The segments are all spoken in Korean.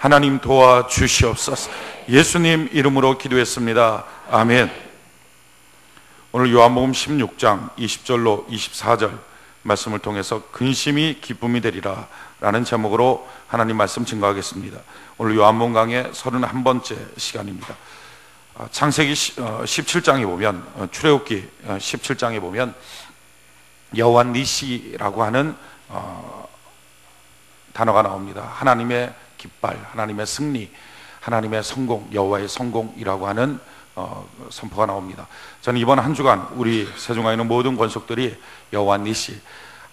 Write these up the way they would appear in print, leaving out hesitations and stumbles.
하나님 도와주시옵소서. 예수님 이름으로 기도했습니다. 아멘. 오늘 요한복음 16장 20절로 24절 말씀을 통해서 근심이 기쁨이 되리라 라는 제목으로 하나님 말씀 증거하겠습니다. 오늘 요한복음 강의 31번째 시간입니다. 창세기 17장에 보면, 출애굽기 17장에 보면 여호와 니시라고 하는 단어가 나옵니다. 하나님의 깃발, 하나님의 승리, 하나님의 성공, 여호와의 성공이라고 하는 선포가 나옵니다. 저는 이번 한 주간 우리 세종강에 있는 모든 권속들이 여호와 니시,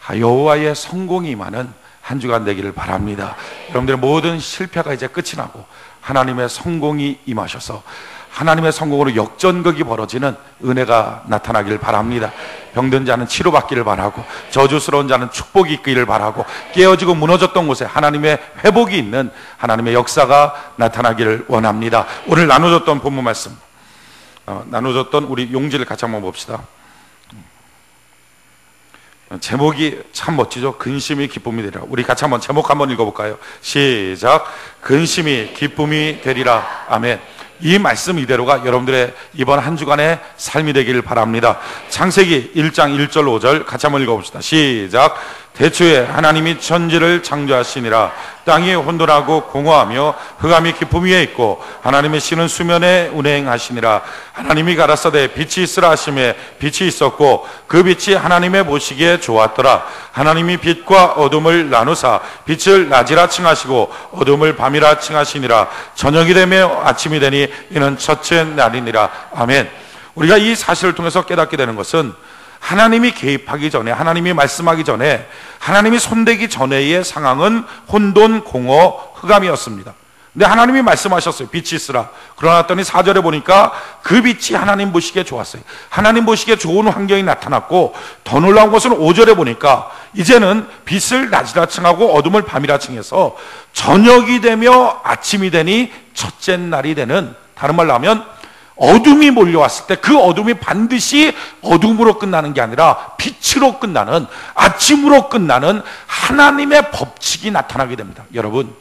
여호와의 성공이 임하는 한 주간 되기를 바랍니다. 여러분들의 모든 실패가 이제 끝이 나고 하나님의 성공이 임하셔서 하나님의 성공으로 역전극이 벌어지는 은혜가 나타나기를 바랍니다. 병든 자는 치료받기를 바라고, 저주스러운 자는 축복이 있기를 바라고, 깨어지고 무너졌던 곳에 하나님의 회복이 있는 하나님의 역사가 나타나기를 원합니다. 오늘 나눠줬던 본문 말씀, 나눠줬던 우리 용지를 같이 한번 봅시다. 제목이 참 멋지죠. 근심이 기쁨이 되리라. 우리 같이 한번 제목 한번 읽어볼까요? 시작. 근심이 기쁨이 되리라. 아멘. 이 말씀 이대로가 여러분들의 이번 한 주간의 삶이 되기를 바랍니다. 창세기 1장 1절 5절 같이 한번 읽어봅시다. 시작. 대초에 하나님이 천지를 창조하시니라. 땅이 혼돈하고 공허하며 흑암이 깊음 위에 있고 하나님의 신은 수면에 운행하시니라. 하나님이 가라사대 빛이 있으라 하심에 빛이 있었고 그 빛이 하나님의 보시기에 좋았더라. 하나님이 빛과 어둠을 나누사 빛을 낮이라 칭하시고 어둠을 밤이라 칭하시니라. 저녁이 되며 아침이 되니 이는 첫째 날이니라. 아멘. 우리가 이 사실을 통해서 깨닫게 되는 것은 하나님이 개입하기 전에, 하나님이 말씀하기 전에, 하나님이 손대기 전에의 상황은 혼돈, 공허, 흑암이었습니다. 근데 하나님이 말씀하셨어요. 빛이 있으라. 그러났더니 4절에 보니까 그 빛이 하나님 보시기에 좋았어요. 하나님 보시기에 좋은 환경이 나타났고, 더 놀라운 것은 5절에 보니까 이제는 빛을 낮이라 칭하고 어둠을 밤이라 칭해서 저녁이 되며 아침이 되니 첫째 날이 되는, 다른 말로 하면 어둠이 몰려왔을 때 그 어둠이 반드시 어둠으로 끝나는 게 아니라 빛으로 끝나는, 아침으로 끝나는 하나님의 법칙이 나타나게 됩니다. 여러분,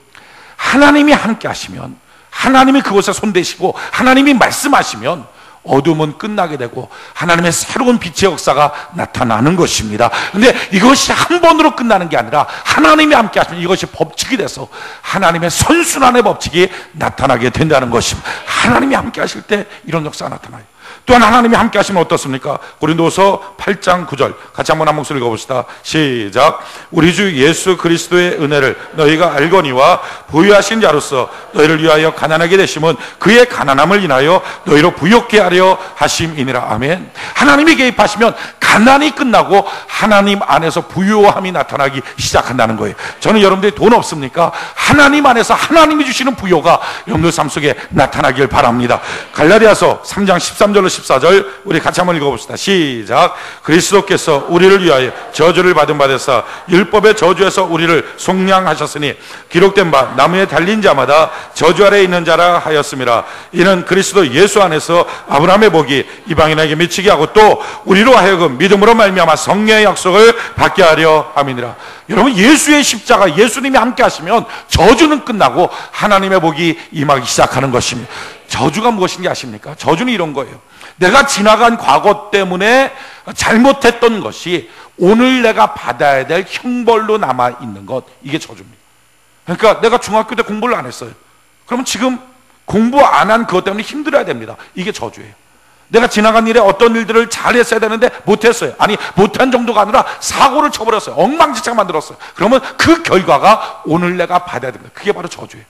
하나님이 함께 하시면, 하나님이 그곳에 손대시고 하나님이 말씀하시면 어둠은 끝나게 되고 하나님의 새로운 빛의 역사가 나타나는 것입니다. 근데 이것이 한 번으로 끝나는 게 아니라 하나님이 함께 하시면 이것이 법칙이 돼서 하나님의 선순환의 법칙이 나타나게 된다는 것입니다. 하나님이 함께 하실 때 이런 역사가 나타나요. 또한 하나님이 함께 하시면 어떻습니까? 고린도서 8장 9절 같이 한번 한 목소리 읽어봅시다. 시작. 우리 주 예수 그리스도의 은혜를 너희가 알거니와 부유하신 자로서 너희를 위하여 가난하게 되심은 그의 가난함을 인하여 너희로 부욕케 하려 하심이니라. 아멘. 하나님이 개입하시면 가난이 끝나고 하나님 안에서 부유함이 나타나기 시작한다는 거예요. 저는 여러분들이 돈 없습니까? 하나님 안에서 하나님이 주시는 부요가 여러분들 삶 속에 나타나길 바랍니다. 갈라디아서 3장 13절로 14절 우리 같이 한번 읽어봅시다. 시작. 그리스도께서 우리를 위하여 저주를 받은 바 되사 율법의 저주에서 우리를 속량하셨으니 기록된 바 나무에 달린 자마다 저주 아래 있는 자라 하였음이라. 이는 그리스도 예수 안에서 아브라함의 복이 이방인에게 미치게 하고 또 우리로 하여금 믿음으로 말미암아 성령의 약속을 받게 하려 함이니라. 여러분, 예수의 십자가, 예수님이 함께 하시면 저주는 끝나고 하나님의 복이 임하기 시작하는 것입니다. 저주가 무엇인지 아십니까? 저주는 이런 거예요. 내가 지나간 과거 때문에 잘못했던 것이 오늘 내가 받아야 될 형벌로 남아있는 것, 이게 저주입니다. 그러니까 내가 중학교 때 공부를 안 했어요. 그러면 지금 공부 안 한 그것 때문에 힘들어야 됩니다. 이게 저주예요. 내가 지나간 일에 어떤 일들을 잘했어야 되는데 못했어요. 아니, 못한 정도가 아니라 사고를 쳐버렸어요. 엉망진창 만들었어요. 그러면 그 결과가 오늘 내가 받아야 됩니다. 그게 바로 저주예요.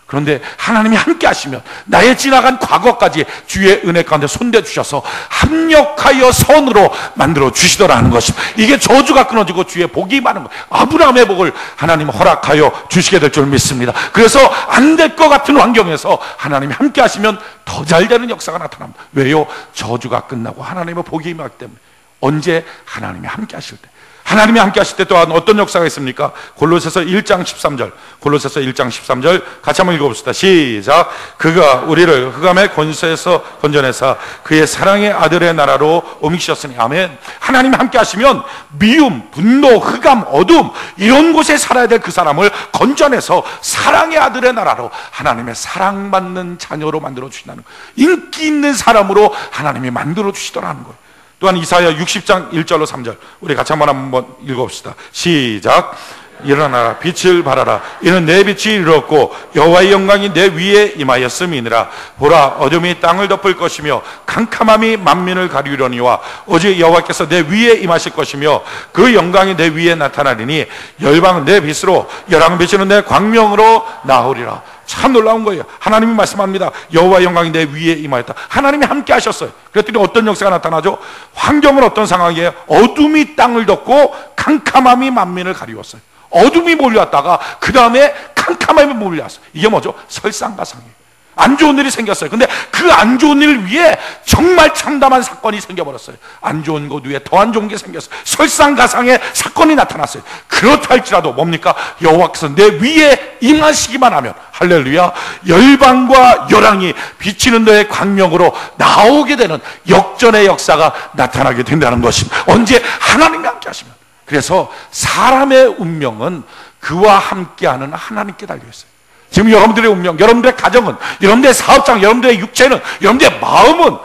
그런데 하나님이 함께 하시면 나의 지나간 과거까지 주의 은혜 가운데 손대 주셔서 합력하여 선으로 만들어 주시더라는 것입니다. 이게 저주가 끊어지고 주의 복이 임하는 거예요. 아브라함의 복을 하나님 허락하여 주시게 될 줄 믿습니다. 그래서 안 될 것 같은 환경에서 하나님이 함께 하시면 더 잘 되는 역사가 나타납니다. 왜요? 저주가 끝나고 하나님의 복이 임하기 때문에. 언제? 하나님이 함께 하실 때. 하나님이 함께 하실 때 또한 어떤 역사가 있습니까? 골로새서 1장 13절, 골로새서 1장 13절 같이 한번 읽어봅시다. 시작. 그가 우리를 흑암의 권세에서 건져내사 그의 사랑의 아들의 나라로 옮기셨으니. 아멘. 하나님이 함께 하시면 미움, 분노, 흑암, 어둠 이런 곳에 살아야 될 그 사람을 건져내서 사랑의 아들의 나라로, 하나님의 사랑받는 자녀로 만들어 주신다는 거예요. 인기 있는 사람으로 하나님이 만들어 주시더라는 거예요. 또한 이사야 60장 1절로 3절 우리 같이 한번 읽어봅시다. 시작. 일어나라 빛을 발하라 이는 내 빛이 이르렀고 여호와의 영광이 내 위에 임하였음이니라. 보라 어둠이 땅을 덮을 것이며 캄캄함이 만민을 가리우려니와 오직 여호와께서 내 위에 임하실 것이며 그 영광이 내 위에 나타나리니 열방은 내 빛으로 열왕은 비치는 내 광명으로 나오리라. 참 놀라운 거예요. 하나님이 말씀합니다. 여호와의 영광이 내 위에 임하였다. 하나님이 함께 하셨어요. 그랬더니 어떤 역사가 나타나죠? 환경은 어떤 상황이에요? 어둠이 땅을 덮고 캄캄함이 만민을 가리웠어요. 어둠이 몰려왔다가 그 다음에 캄캄함이 몰려왔어요. 이게 뭐죠? 설상가상이에요. 안 좋은 일이 생겼어요. 근데 그 안 좋은 일 위에 정말 참담한 사건이 생겨버렸어요. 안 좋은 것 위에 더 안 좋은 게 생겼어요. 설상가상의 사건이 나타났어요. 그렇다 할지라도 뭡니까? 여호와께서 내 위에 임하시기만 하면, 할렐루야, 열방과 열왕이 비치는 너의 광명으로 나오게 되는 역전의 역사가 나타나게 된다는 것입니다. 언제? 하나님이 함께 하시면. 그래서 사람의 운명은 그와 함께하는 하나님께 달려있어요. 지금 여러분들의 운명, 여러분들의 가정은, 여러분들의 사업장, 여러분들의 육체는, 여러분들의 마음은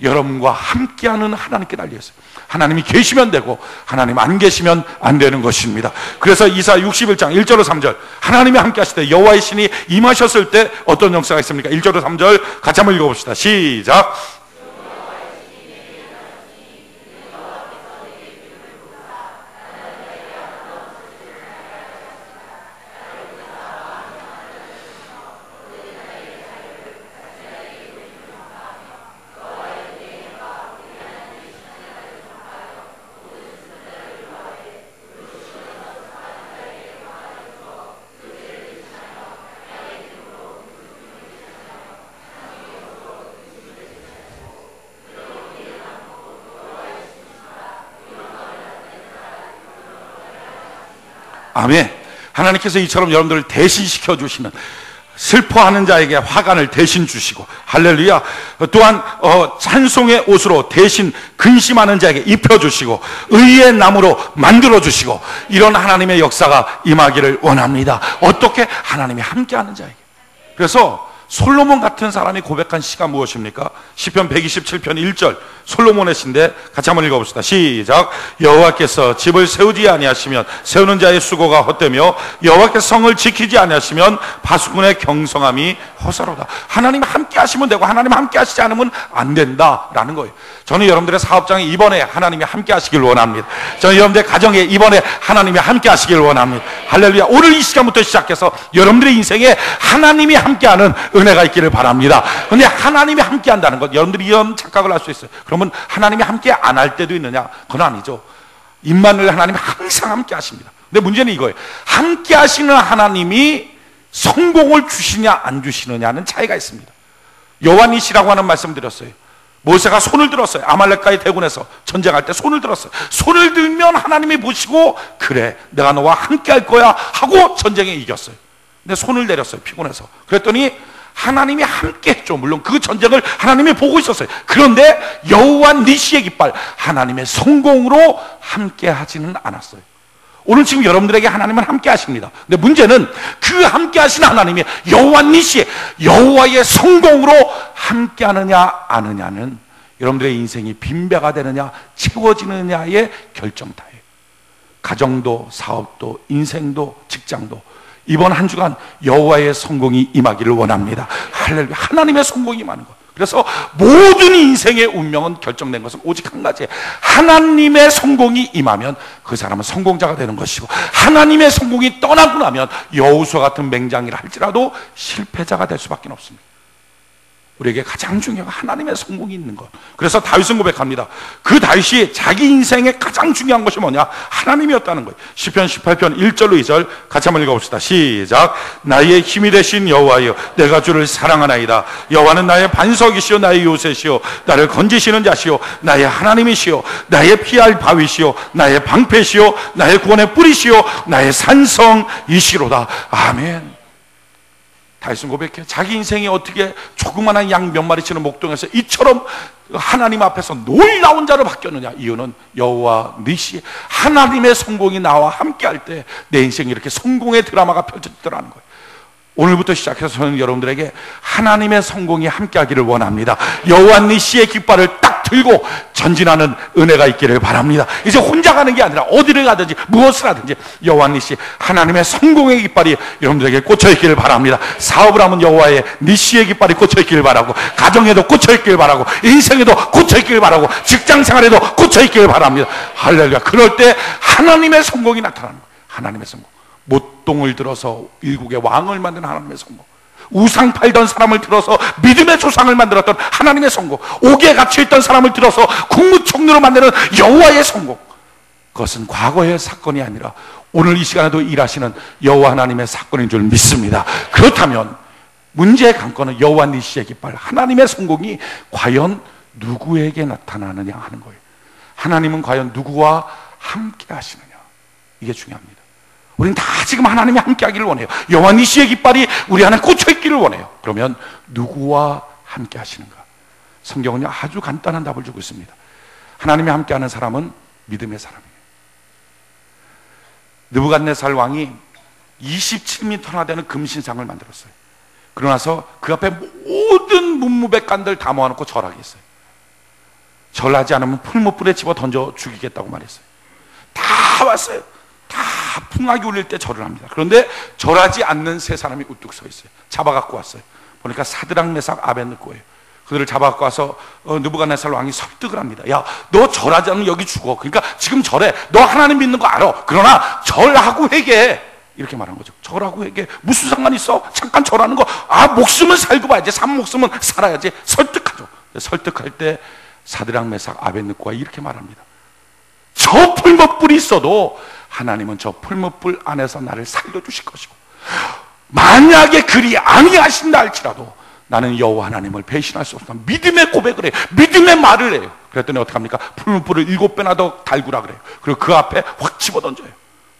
여러분과 함께하는 하나님께 달려있어요. 하나님이 계시면 되고 하나님 안 계시면 안 되는 것입니다. 그래서 이사 61장 1절로 3절 하나님이 함께 하실 때, 여호와의 신이 임하셨을 때 어떤 역사가 있습니까? 1절로 3절 같이 한번 읽어봅시다. 시작. 아멘. 하나님께서 이처럼 여러분들을 대신시켜 주시는, 슬퍼하는 자에게 화관을 대신 주시고, 할렐루야, 또한 찬송의 옷으로 대신 근심하는 자에게 입혀주시고 의의 나무로 만들어주시고, 이런 하나님의 역사가 임하기를 원합니다. 어떻게? 하나님이 함께하는 자에게. 그래서 솔로몬 같은 사람이 고백한 시가 무엇입니까? 시편 127편 1절 솔로몬의 시인데 같이 한번 읽어봅시다. 시작. 여호와께서 집을 세우지 아니하시면 세우는 자의 수고가 헛되며 여호와께서 성을 지키지 아니하시면 파수꾼의 경성함이 허사로다. 하나님 함께 하시면 되고 하나님 함께 하시지 않으면 안 된다라는 거예요. 저는 여러분들의 사업장에 이번에 하나님이 함께 하시길 원합니다. 저는 여러분들의 가정에 이번에 하나님이 함께 하시길 원합니다. 할렐루야. 오늘 이 시간부터 시작해서 여러분들의 인생에 하나님이 함께하는 은혜가 있기를 바랍니다. 그런데 하나님이 함께 한다는 것, 여러분들이 이런 착각을 할 수 있어요. 그러면 하나님이 함께 안 할 때도 있느냐? 그건 아니죠. 임마누엘 하나님이 항상 함께 하십니다. 근데 문제는 이거예요. 함께 하시는 하나님이 성공을 주시냐 안 주시느냐는 차이가 있습니다. 여호와니시라고 하는 말씀 드렸어요. 모세가 손을 들었어요. 아말렉과의 대군에서 전쟁할 때 손을 들었어요. 손을 들면 하나님이 보시고 그래 내가 너와 함께 할 거야 하고 전쟁에 이겼어요. 근데 손을 내렸어요. 피곤해서. 그랬더니 하나님이 함께 했죠. 물론 그 전쟁을 하나님이 보고 있었어요. 그런데 여호와 니시의 깃발, 하나님의 성공으로 함께 하지는 않았어요. 오늘 지금 여러분들에게 하나님은 함께 하십니다. 근데 문제는 그 함께 하시는 하나님이 여호와 니시, 여호와의 성공으로 함께 하느냐 안 하느냐는 여러분들의 인생이 빈배가 되느냐 채워지느냐의 결정타예요. 가정도 사업도 인생도 직장도 이번 한 주간 여호와의 성공이 임하기를 원합니다. 할렐루야. 하나님의 성공이 임하는 것. 그래서 모든 인생의 운명은 결정된 것은 오직 한 가지예요. 하나님의 성공이 임하면 그 사람은 성공자가 되는 것이고, 하나님의 성공이 떠나고 나면 여호수아 같은 맹장이라 할지라도 실패자가 될 수밖에 없습니다. 우리에게 가장 중요한 하나님의 성공이 있는 것. 그래서 다윗은 고백합니다. 그 다윗이 자기 인생에 가장 중요한 것이 뭐냐? 하나님이었다는 거예요. 시편 18편 1절로 2절 같이 한번 읽어봅시다. 시작. 나의 힘이 되신 여호와여, 내가 주를 사랑하나이다. 여호와는 나의 반석이시오, 나의 요새시오, 나를 건지시는 자시오, 나의 하나님이시오, 나의 피할 바위시오, 나의 방패시오, 나의 구원의 뿌리시오, 나의 산성이시로다. 아멘. 다윗은 고백해. 자기 인생이 어떻게 조그만한 양 몇 마리 치는 목동에서 이처럼 하나님 앞에서 놀라운 자로 바뀌었느냐? 이유는 여호와 니시, 하나님의 성공이 나와 함께할 때 내 인생이 이렇게 성공의 드라마가 펼쳐지더라는 거예요. 오늘부터 시작해서 저는 여러분들에게 하나님의 성공이 함께하기를 원합니다. 여호와 니시의 깃발을 딱 들고 전진하는 은혜가 있기를 바랍니다. 이제 혼자 가는 게 아니라 어디를 가든지 무엇을 하든지 여호와 니시, 하나님의 성공의 깃발이 여러분들에게 꽂혀 있기를 바랍니다. 사업을 하면 여호와의 니시의 깃발이 꽂혀 있기를 바라고, 가정에도 꽂혀 있기를 바라고, 인생에도 꽂혀 있기를 바라고, 직장 생활에도 꽂혀 있기를 바랍니다. 할렐루야. 그럴 때 하나님의 성공이 나타나는 거예요. 하나님의 성공. 못동을 들어서 일국의 왕을 만든 하나님의 성공, 우상 팔던 사람을 들어서 믿음의 조상을 만들었던 하나님의 성공, 옥에 갇혀있던 사람을 들어서 국무총리로 만드는 여호와의 성공, 그것은 과거의 사건이 아니라 오늘 이 시간에도 일하시는 여호와 하나님의 사건인 줄 믿습니다. 그렇다면 문제의 관건은 여호와 니시의 깃발, 하나님의 성공이 과연 누구에게 나타나느냐 하는 거예요. 하나님은 과연 누구와 함께 하시느냐, 이게 중요합니다. 우리는 다 지금 하나님이 함께 하기를 원해요. 여호와 니시의 깃발이 우리 안에 꽂혀 있기를 원해요. 그러면 누구와 함께 하시는가? 성경은요 아주 간단한 답을 주고 있습니다. 하나님이 함께 하는 사람은 믿음의 사람이에요. 느부갓네살 왕이 27m나 되는 금신상을 만들었어요. 그러고 나서 그 앞에 모든 문무백관들 다 모아놓고 절하게 했어요. 절하지 않으면 풀무불에 집어 던져 죽이겠다고 말했어요. 다 왔어요. 다 풍악이 울릴 때 절을 합니다. 그런데 절하지 않는 세 사람이 우뚝 서 있어요. 잡아갖고 왔어요. 보니까 사드락, 메삭, 아벳느고예요. 그들을 잡아갖고 와서 느부갓네살 왕이 설득을 합니다. 야, 너 절하지 않으면 여기 죽어. 그러니까 지금 절해. 너 하나님 믿는 거 알아. 그러나 절하고 회개해. 이렇게 말한 거죠. 절하고 회개 무슨 상관 있어? 잠깐 절하는 거. 아, 목숨은 살고 봐야지. 산 목숨은 살아야지. 설득하죠. 설득할 때 사드락, 메삭, 아벳느고가 이렇게 말합니다. 저 풀무불이 있어도 하나님은 저 풀무불 안에서 나를 살려주실 것이고, 만약에 그리 아니하신다 할지라도 나는 여호와 하나님을 배신할 수 없다. 믿음의 고백을 해요. 믿음의 말을 해요. 그랬더니 어떻게 합니까? 풀무불을 7배나 더 달구라 그래요. 그리고 그 앞에 확 집어던져요.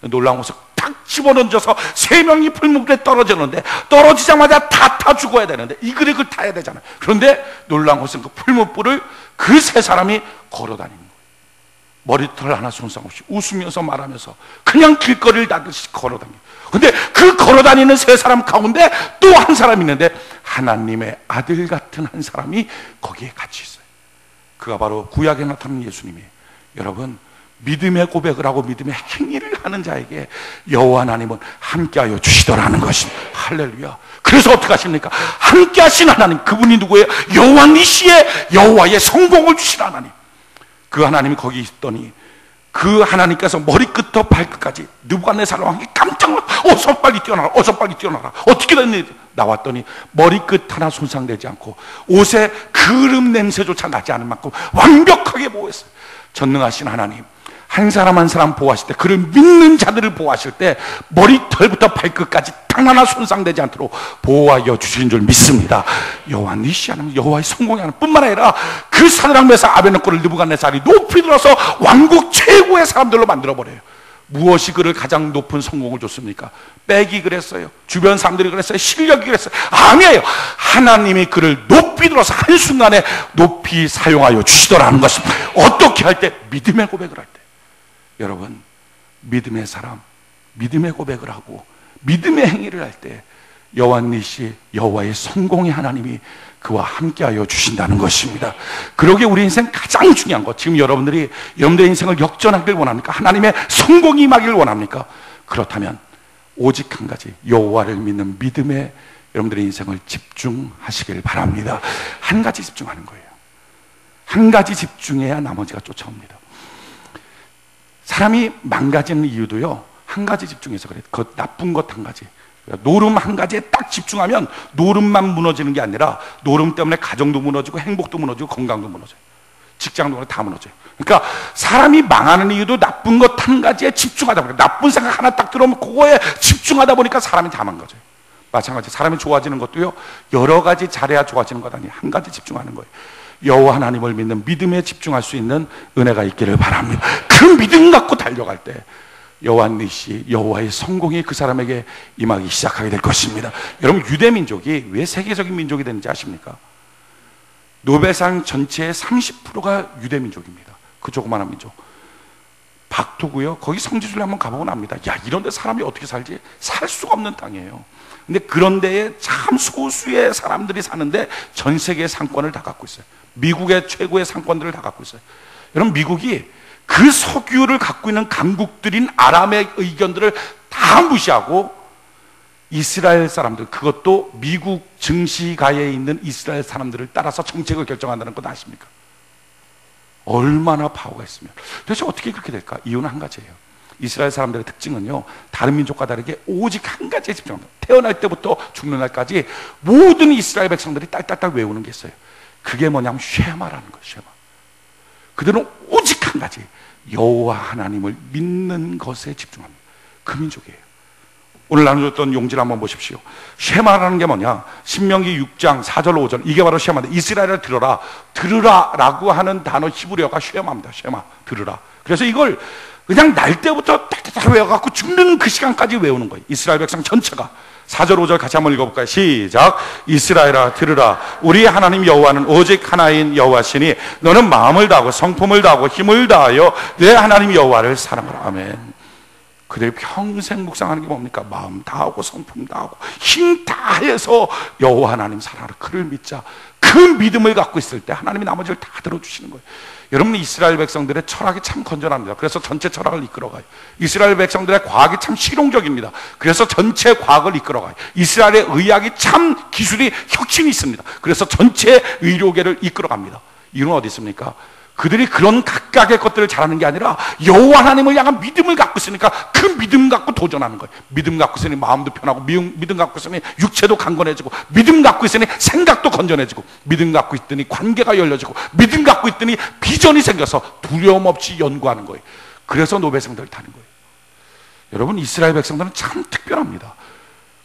놀라운 것은 탁 집어던져서 3명이 풀무불에 떨어지는데, 떨어지자마자 다 타 죽어야 되는데 이 그릇을 타야 되잖아요. 그런데 놀라운 것은 그 풀무불을 그 세 사람이 걸어다닙니다. 머리털 하나 손상 없이 웃으면서 말하면서 그냥 길거리를 다듯이 걸어다닙니다. 근데 그 걸어다니는 세 사람 가운데 또 한 사람이 있는데 하나님의 아들 같은 한 사람이 거기에 같이 있어요. 그가 바로 구약에 나타나는 예수님이에요. 여러분, 믿음의 고백을 하고 믿음의 행위를 하는 자에게 여호와 하나님은 함께하여 주시더라는 것입니다. 할렐루야. 그래서 어떻게 하십니까? 함께 하신 하나님, 그분이 누구예요? 여호와 니시의 여호와의 성공을 주신 하나님. 그 하나님이 거기 있더니 그 하나님께서 머리끝부터 발끝까지 느부갓네살 왕이 깜짝 놀라, 어서 빨리 뛰어나라, 어서 빨리 뛰어나라. 어떻게 됐니? 나왔더니 머리끝 하나 손상되지 않고 옷에 그름 냄새조차 나지 않을 만큼 완벽하게 보호했어요. 전능하신 하나님, 한 사람 한 사람 보호하실 때, 그를 믿는 자들을 보호하실 때 머리털부터 발끝까지 딱 하나 손상되지 않도록 보호하여 주신 줄 믿습니다. 여호와 니시 하나님, 여호와의 성공이 하나님 뿐만 아니라 그 사드락, 메삭, 아벳느고를 느부갓네살이 높이 들어서 왕국 최고의 사람들로 만들어버려요. 무엇이 그를 가장 높은 성공을 줬습니까? 빽이 그랬어요? 주변 사람들이 그랬어요? 실력이 그랬어요? 아니에요. 하나님이 그를 높이 들어서 한순간에 높이 사용하여 주시더라는 것입니다. 어떻게 할 때? 믿음의 고백을 할 때. 여러분, 믿음의 사람, 믿음의 고백을 하고 믿음의 행위를 할 때 여호와 니시, 여호와의 성공의 하나님이 그와 함께하여 주신다는 것입니다. 그러기에 우리 인생 가장 중요한 것, 지금 여러분들의 인생을 역전하길 원합니까? 하나님의 성공이 임하기를 원합니까? 그렇다면 오직 한 가지, 여호와를 믿는 믿음에 여러분들의 인생을 집중하시길 바랍니다. 한 가지 집중하는 거예요. 한 가지 집중해야 나머지가 쫓아옵니다. 사람이 망가지는 이유도요, 한 가지 집중해서 그래요. 그 나쁜 것 한 가지. 노름 한 가지에 딱 집중하면 노름만 무너지는 게 아니라 노름 때문에 가정도 무너지고 행복도 무너지고 건강도 무너져요. 직장도 다 무너져요. 그러니까 사람이 망하는 이유도 나쁜 것 한 가지에 집중하다 보니까, 나쁜 생각 하나 딱 들어오면 그거에 집중하다 보니까 사람이 다 망가져요. 마찬가지 사람이 좋아지는 것도요, 여러 가지 잘해야 좋아지는 것 아니에요. 한 가지 집중하는 거예요. 여호와 하나님을 믿는 믿음에 집중할 수 있는 은혜가 있기를 바랍니다. 그 믿음 갖고 달려갈 때 여호와 니시, 여호와의 성공이 그 사람에게 임하기 시작하게 될 것입니다. 여러분, 유대 민족이 왜 세계적인 민족이 되는지 아십니까? 노벨상 전체의 30%가 유대 민족입니다. 그 조그마한 민족. 박토고요. 거기 성지순례 한번 가보고 납니다. 야, 이런 데 사람이 어떻게 살지? 살 수가 없는 땅이에요. 근데 그런 데에 참 소수의 사람들이 사는데 전 세계의 상권을 다 갖고 있어요. 미국의 최고의 상권들을 다 갖고 있어요. 여러분, 미국이 그 석유를 갖고 있는 강국들인 아람의 의견들을 다 무시하고 이스라엘 사람들, 그것도 미국 증시가에 있는 이스라엘 사람들을 따라서 정책을 결정한다는 것 아십니까? 얼마나 파워가 있으면. 도대체 어떻게 그렇게 될까? 이유는 한 가지예요. 이스라엘 사람들의 특징은요, 다른 민족과 다르게 오직 한 가지에 집중합니다. 태어날 때부터 죽는 날까지 모든 이스라엘 백성들이 딸딸딸 외우는 게 있어요. 그게 뭐냐면 쉐마라는 거예요. 쉐마. 그들은 오직 한 가지, 여호와 하나님을 믿는 것에 집중합니다. 그 민족이에요. 오늘 나눠줬던 용지를 한번 보십시오. 쉐마라는 게 뭐냐? 신명기 6장 4절 5절, 이게 바로 쉐마인데, 이스라엘을 들어라, 들으라 라고 하는 단어 히브리어가 쉐마입니다. 쉐마, 들으라. 그래서 이걸 그냥 날 때부터 딱딱딱 외워갖고 죽는 그 시간까지 외우는 거예요. 이스라엘 백성 전체가. 4절 5절 같이 한번 읽어볼까요? 시작. 이스라엘아 들으라, 우리 하나님 여호와는 오직 하나인 여호와시니 너는 마음을 다하고 성품을 다하고 힘을 다하여 내 하나님 여호와를 사랑하라. 아멘. 그들이 평생 묵상하는 게 뭡니까? 마음 다하고 성품 다하고 힘 다해서 여호와 하나님 사랑하라, 그를 믿자. 그 믿음을 갖고 있을 때 하나님이 나머지를 다 들어주시는 거예요. 여러분, 이스라엘 백성들의 철학이 참 건전합니다. 그래서 전체 철학을 이끌어가요. 이스라엘 백성들의 과학이 참 실용적입니다. 그래서 전체 과학을 이끌어가요. 이스라엘의 의학이 참 기술이 혁신이 있습니다. 그래서 전체 의료계를 이끌어갑니다. 이유는 어디 있습니까? 그들이 그런 각각의 것들을 잘하는 게 아니라 여호와 하나님을 향한 믿음을 갖고 있으니까 그 믿음 갖고 도전하는 거예요. 믿음 갖고 있으니 마음도 편하고, 믿음 갖고 있으니 육체도 강건해지고, 믿음 갖고 있으니 생각도 건전해지고, 믿음 갖고 있더니 관계가 열려지고, 믿음 갖고 있더니 비전이 생겨서 두려움 없이 연구하는 거예요. 그래서 노벨상들을 타는 거예요. 여러분, 이스라엘 백성들은 참 특별합니다.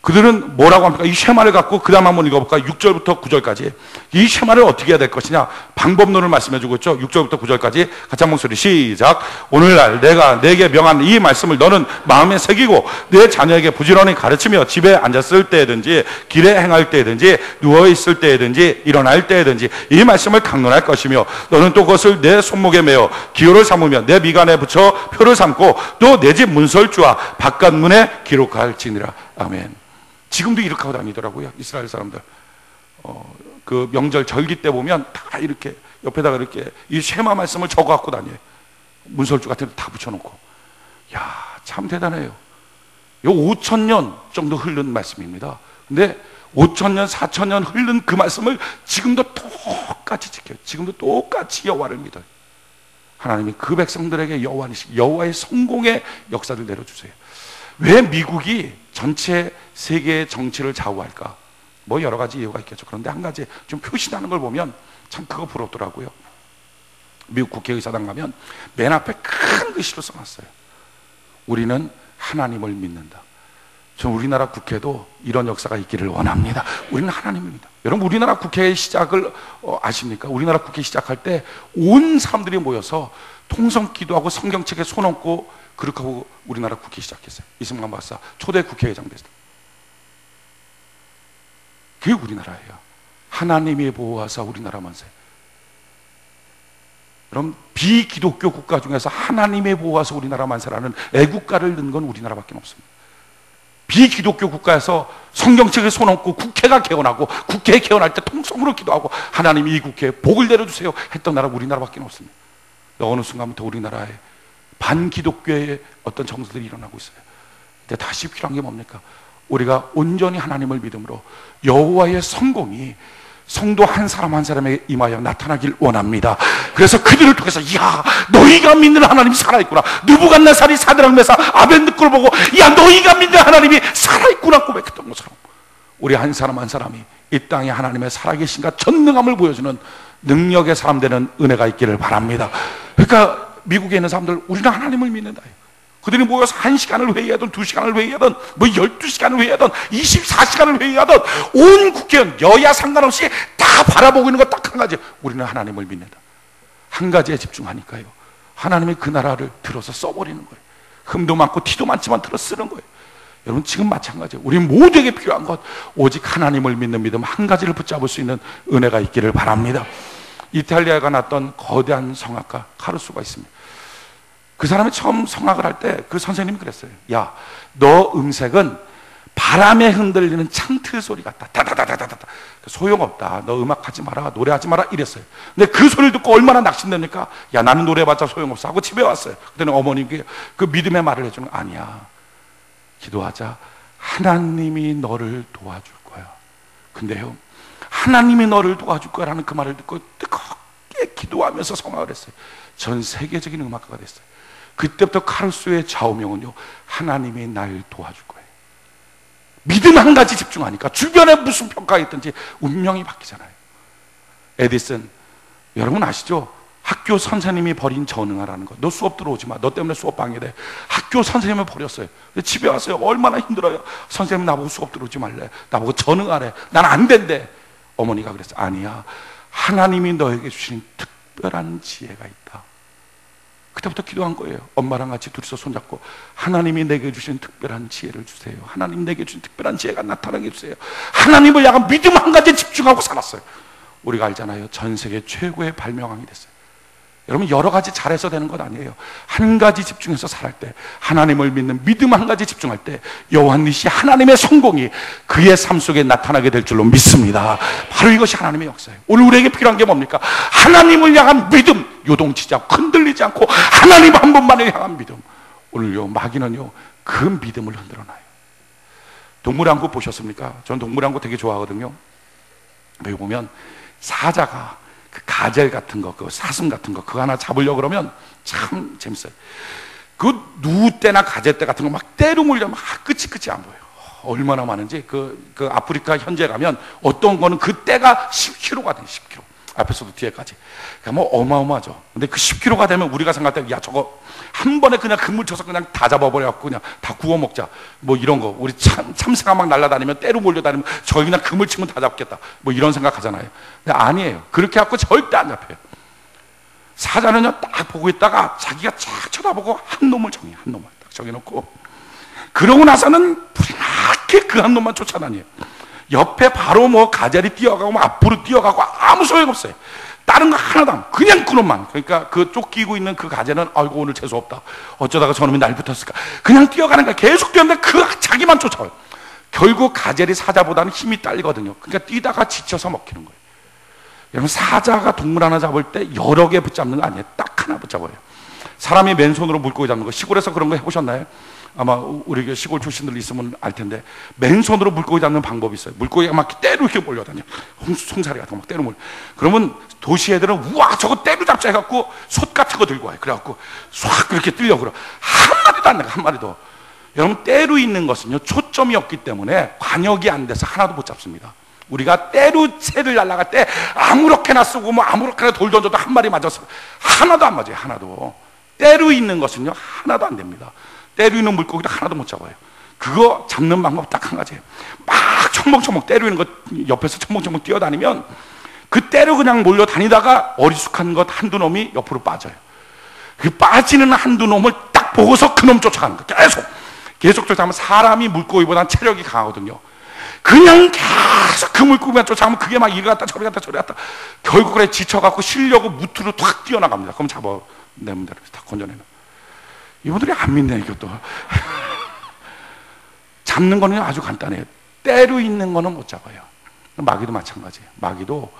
그들은 뭐라고 합니까? 이 쉐마를 갖고 그 다음 한번 읽어볼까요? 6절부터 9절까지 이 쉐마를 어떻게 해야 될 것이냐, 방법론을 말씀해주고 있죠. 6절부터 9절까지 같이 한번 소리 시작. 오늘날 내가 내게 명한 이 말씀을 너는 마음에 새기고 내 자녀에게 부지런히 가르치며 집에 앉았을 때든지 길에 행할 때든지 누워있을 때든지 일어날 때든지 이 말씀을 강론할 것이며, 너는 또 그것을 내 손목에 매어 기호를 삼으며 내 미간에 붙여 표를 삼고 또 내 집 문설주와 바깥문에 기록할지니라. 아멘. 지금도 이렇게 하고 다니더라고요, 이스라엘 사람들. 그 명절 절기 때 보면 다 이렇게 옆에다가 이렇게 이 쉐마 말씀을 적어 갖고 다녀요. 문설주 같은 데 다 붙여놓고. 야, 참 대단해요. 요 5,000년 정도 흐른 말씀입니다. 근데 5,000년, 4,000년 흐른 그 말씀을 지금도 똑같이 지켜요. 지금도 똑같이 여호와를 믿어요. 하나님이 그 백성들에게 여호와의 성공의 역사를 내려주세요. 왜 미국이 전체 세계의 정치를 좌우할까? 뭐 여러 가지 이유가 있겠죠. 그런데 한 가지 좀 표시나는 걸 보면 참 그거 부럽더라고요. 미국 국회의사당 가면 맨 앞에 큰 글씨로 써놨어요. 우리는 하나님을 믿는다. 전 우리나라 국회도 이런 역사가 있기를 원합니다. 우리는 하나님을 믿는다. 여러분, 우리나라 국회의 시작을 아십니까? 우리나라 국회 시작할 때 온 사람들이 모여서 통성 기도하고 성경책에 손 얹고 그렇게 하고 우리나라 국회 시작했어요. 이승만 박사 초대 국회의장 됐어요. 그게 우리나라예요. 하나님이 보호하사 우리나라 만세. 그럼 비기독교 국가 중에서 하나님의 보호하사 우리나라 만세라는 애국가를 넣은 건 우리나라밖에 없습니다. 비기독교 국가에서 성경책에 손 얹고 국회가 개헌하고, 국회 개헌할 때 통성으로 기도하고 하나님이 이 국회에 복을 내려주세요 했던 나라가 우리나라밖에 없습니다. 어느 순간부터 우리나라에 반기독교의 어떤 정서들이 일어나고 있어요. 근데 다시 필요한 게 뭡니까? 우리가 온전히 하나님을 믿음으로 여호와의 성공이 성도 한 사람 한 사람에게 임하여 나타나길 원합니다. 그래서 그들을 통해서 야, 너희가 믿는 하나님이 살아있구나. 느부갓네살이 사드락 메삭 아벤느고를 보고 야, 너희가 믿는 하나님이 살아있구나 고백했던 것처럼 우리 한 사람 한 사람이 이 땅에 하나님의 살아계신가 전능함을 보여주는 능력의 사람 되는 은혜가 있기를 바랍니다. 그러니까 미국에 있는 사람들, 우리는 하나님을 믿는다. 그들이 모여서 1시간을 회의하든 2시간을 회의하든 뭐 12시간을 회의하든 24시간을 회의하든 온 국회의원 여야 상관없이 다 바라보고 있는 것 딱 한 가지, 우리는 하나님을 믿는다. 한 가지에 집중하니까요, 하나님이 그 나라를 들어서 써버리는 거예요. 흠도 많고 티도 많지만 들어 쓰는 거예요. 여러분, 지금 마찬가지예요. 우리 모두에게 필요한 것, 오직 하나님을 믿는 믿음 한 가지를 붙잡을 수 있는 은혜가 있기를 바랍니다. 이탈리아가 났던 거대한 성악가 카루소가 있습니다. 그 사람이 처음 성악을 할 때 그 선생님이 그랬어요. 야, 너 음색은 바람에 흔들리는 창틀 소리 같다. 다다다다다다. 소용없다. 너 음악하지 마라. 노래하지 마라. 이랬어요. 근데 그 소리를 듣고 얼마나 낙심됩니까? 야, 나는 노래해봤자 소용없어 하고 집에 왔어요. 그때는 어머님께 그 믿음의 말을 해주는 거 아니야. 기도하자. 하나님이 너를 도와줄 거야. 근데요, 하나님이 너를 도와줄 거라는 그 말을 듣고 뜨겁게 기도하면서 성악을 했어요. 전 세계적인 음악가가 됐어요. 그때부터 카루소의 좌우명은요, 하나님이 날 도와줄 거예요. 믿음 한 가지 집중하니까 주변에 무슨 평가가 있든지 운명이 바뀌잖아요. 에디슨, 여러분 아시죠? 학교 선생님이 버린 전응하라는 거. 너 수업 들어오지 마. 너 때문에 수업 방해돼. 학교 선생님을 버렸어요. 집에 왔어요. 얼마나 힘들어요. 선생님 나보고 수업 들어오지 말래. 나보고 전응하래. 난 안 된대. 어머니가 그랬어요. 아니야, 하나님이 너에게 주신 특별한 지혜가 있다. 그때부터 기도한 거예요. 엄마랑 같이 둘이서 손잡고 하나님이 내게 주신 특별한 지혜를 주세요. 하나님 내게 주신 특별한 지혜가 나타나게 해주세요. 하나님을 향한 믿음 한 가지에 집중하고 살았어요. 우리가 알잖아요. 전 세계 최고의 발명왕이 됐어요. 여러분, 여러 가지 잘해서 되는 것 아니에요. 한 가지 집중해서 살할 때, 하나님을 믿는 믿음 한 가지 집중할 때 요한니시 하나님의 성공이 그의 삶 속에 나타나게 될 줄로 믿습니다. 바로 이것이 하나님의 역사예요. 오늘 우리에게 필요한 게 뭡니까? 하나님을 향한 믿음, 요동치지 않고 흔들리지 않고 하나님 한 분만을 향한 믿음. 오늘요, 마귀는요 그 믿음을 흔들어놔요. 동물왕국 보셨습니까? 전 동물왕국 되게 좋아하거든요. 여기 보면 사자가 그 가젤 같은 거, 그 사슴 같은 거, 그거 하나 잡으려고 그러면 참 재밌어요. 그 누떼나 가젤떼 같은 거 막 때로 물려면 끝이 안 보여요. 얼마나 많은지. 그 아프리카 현지에 가면 어떤 거는 그 떼가 10kg가 돼요. 10kg. 앞에서도 뒤에까지. 그러니까 뭐 어마어마하죠. 근데 그 10kg가 되면 우리가 생각할 때, 야, 저거 한 번에 그냥 그물 쳐서 그냥 다 잡아버려갖고 그냥 다 구워 먹자. 뭐 이런 거. 우리 참새가 막 날아다니면, 때로 몰려다니면 저희 그냥 그물 치면 다 잡겠다. 뭐 이런 생각 하잖아요. 근데 아니에요. 그렇게 갖고 절대 안 잡혀요. 사자는요, 딱 보고 있다가 자기가 쫙 쳐다보고 한 놈을 정해. 한 놈을 딱 정해놓고. 그러고 나서는 불나게 그 한 놈만 쫓아다녀요. 옆에 바로 뭐 가젤이 뛰어가고 뭐 앞으로 뛰어가고 아무 소용없어요. 다른 거 하나도 안, 그냥 그놈만. 그러니까 그 쫓기고 있는 그 가젤은 아이고 오늘 재수없다. 어쩌다가 저놈이 날 붙었을까. 그냥 뛰어가는 거야. 계속 뛰었는데 그 자기만 쫓아와요. 결국 가젤이 사자보다는 힘이 딸리거든요. 그러니까 뛰다가 지쳐서 먹히는 거예요. 여러분, 사자가 동물 하나 잡을 때 여러 개 붙잡는 거 아니에요. 딱 하나 붙잡아요. 사람이 맨손으로 물고기 잡는 거, 시골에서 그런 거 해보셨나요? 아마 우리 시골 출신들 있으면 알 텐데, 맨손으로 물고기 잡는 방법이 있어요. 물고기가 막 때로 이렇게 몰려다녀. 송사리 같은 거 막 때로 몰려. 그러면 도시 애들은 우와 저거 때로 잡자 해갖고 솥 같은 거 들고 와요. 그래갖고 싹 그렇게 뜨려고 그래. 한 마리도 안 나가. 한 마리도. 여러분, 때로 있는 것은요 초점이 없기 때문에 관역이 안 돼서 하나도 못 잡습니다. 우리가 때로 새를 날아갈 때 아무렇게나 쓰고 뭐 아무렇게나 돌 던져도 한 마리 맞았어. 하나도 안 맞아요. 하나도. 때로 있는 것은요 하나도 안 됩니다. 때로 있는 물고기도 하나도 못 잡아요. 그거 잡는 방법 딱 한 가지예요. 막 첨벙첨벙 때로 있는 것 옆에서 첨벙첨벙 뛰어다니면 그 때로 그냥 몰려다니다가 어리숙한 것 한두 놈이 옆으로 빠져요. 그 빠지는 한두 놈을 딱 보고서 그 놈 쫓아가는 거예요. 계속 쫓아가면 사람이 물고기보다는 체력이 강하거든요. 그냥 계속 그 물고기만 쫓아가면 그게 막 이리 갔다 저리 갔다 저리 갔다 결국 그래 지쳐갖고 쉬려고 무트로 탁 뛰어나갑니다. 그럼 잡아내면 돼요. 다 건져내면. 이분들이 안 믿네 이것도. 잡는 거는 아주 간단해요. 때로 있는 거는 못 잡아요. 마귀도 마찬가지예요. 마귀도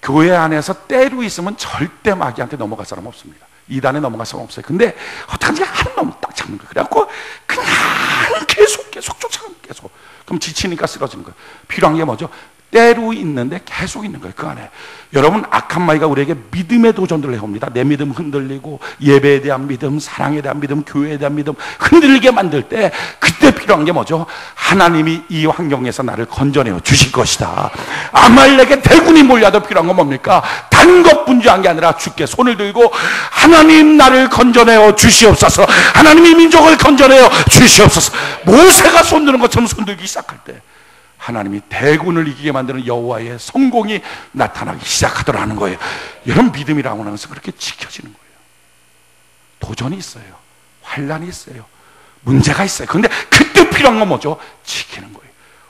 교회 안에서 때로 있으면 절대 마귀한테 넘어갈 사람 없습니다. 이단에 넘어갈 사람 없어요. 근데 어떡하지? 한 놈 딱 잡는 거예요. 그래갖고 그냥 계속 쫓아가면 계속. 그럼 지치니까 쓰러지는 거예요. 필요한 게 뭐죠? 때로 있는데 계속 있는 거예요. 그 안에. 여러분, 악한 마귀가 우리에게 믿음의 도전들을 해옵니다. 내 믿음 흔들리고, 예배에 대한 믿음, 사랑에 대한 믿음, 교회에 대한 믿음 흔들리게 만들 때, 그때 필요한 게 뭐죠? 하나님이 이 환경에서 나를 건져내어 주실 것이다. 아말렉의 대군이 몰려도 필요한 건 뭡니까? 단 것 분주한 게 아니라 주께 손을 들고, 하나님 나를 건져내어 주시옵소서, 하나님이 민족을 건져내어 주시옵소서. 모세가 손드는 것처럼 손들기 시작할 때 하나님이 대군을 이기게 만드는 여호와의 성공이 나타나기 시작하더라는 거예요. 여러분, 믿음이라고 하는 것은 그렇게 지켜지는 거예요. 도전이 있어요. 환란이 있어요. 문제가 있어요. 그런데 그때 필요한 건 뭐죠? 지키는 거예요.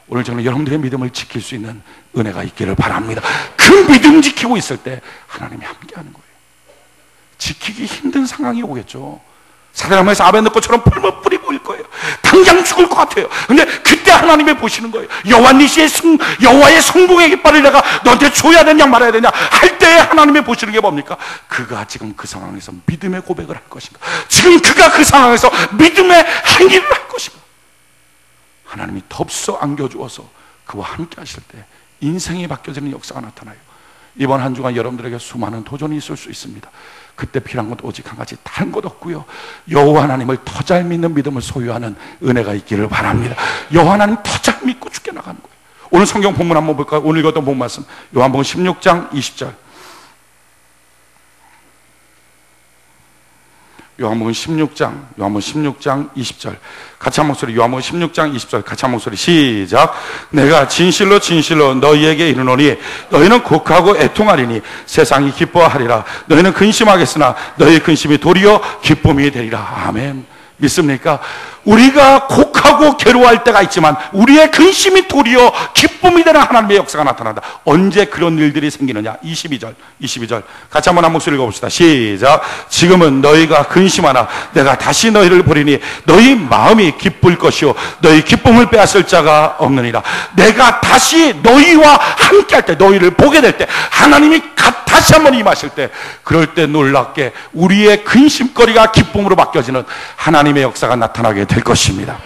오늘 저는 여러분들의 믿음을 지킬 수 있는 은혜가 있기를 바랍니다. 그 믿음 지키고 있을 때 하나님이 함께하는 거예요. 지키기 힘든 상황이 오겠죠. 사대나무에서 아벤느고처럼 붉은 뿔이 보일 거예요. 당장 죽을 것 같아요. 근데 그때 하나님이 보시는 거예요. 여호와의 성공의 깃발을 내가 너한테 줘야 되냐 말아야 되냐 할 때 하나님이 보시는 게 뭡니까? 그가 지금 그 상황에서 믿음의 고백을 할 것인가? 지금 그가 그 상황에서 믿음의 행위를 할 것인가? 하나님이 덥석 안겨주어서 그와 함께 하실 때 인생이 바뀌어지는 역사가 나타나요. 이번 한 주간 여러분들에게 수많은 도전이 있을 수 있습니다. 그때 필요한 것 오직 한 가지, 다른 것 없고요. 여호와 하나님을 더 잘 믿는 믿음을 소유하는 은혜가 있기를 바랍니다. 여호와 하나님 더 잘 믿고 죽게 나가는 거예요. 오늘 성경 본문 한번 볼까요? 오늘 읽었던 본 말씀 요한복음 16장 20절. 요한복음 16장 20절. 같이 한 목소리. 요한복음 16장 20절. 같이 한 목소리. 시작. 내가 진실로 진실로 너희에게 이르노니 너희는 곡하고 애통하리니 세상이 기뻐하리라. 너희는 근심하겠으나 너희 근심이 도리어 기쁨이 되리라. 아멘. 믿습니까? 우리가 곡하고 괴로워할 때가 있지만 우리의 근심이 도리어 기쁨이 되는 하나님의 역사가 나타난다. 언제 그런 일들이 생기느냐? 22절 같이 한번 한 목소리 읽어봅시다. 시작. 지금은 너희가 근심하나 내가 다시 너희를 보리니 너희 마음이 기쁠 것이요 너희 기쁨을 빼앗을 자가 없느니라. 내가 다시 너희와 함께할 때, 너희를 보게 될 때, 하나님이 다시 한번 임하실 때, 그럴 때 놀랍게 우리의 근심거리가 기쁨으로 바뀌어지는 하나님의 역사가 나타나게 될 것입니다.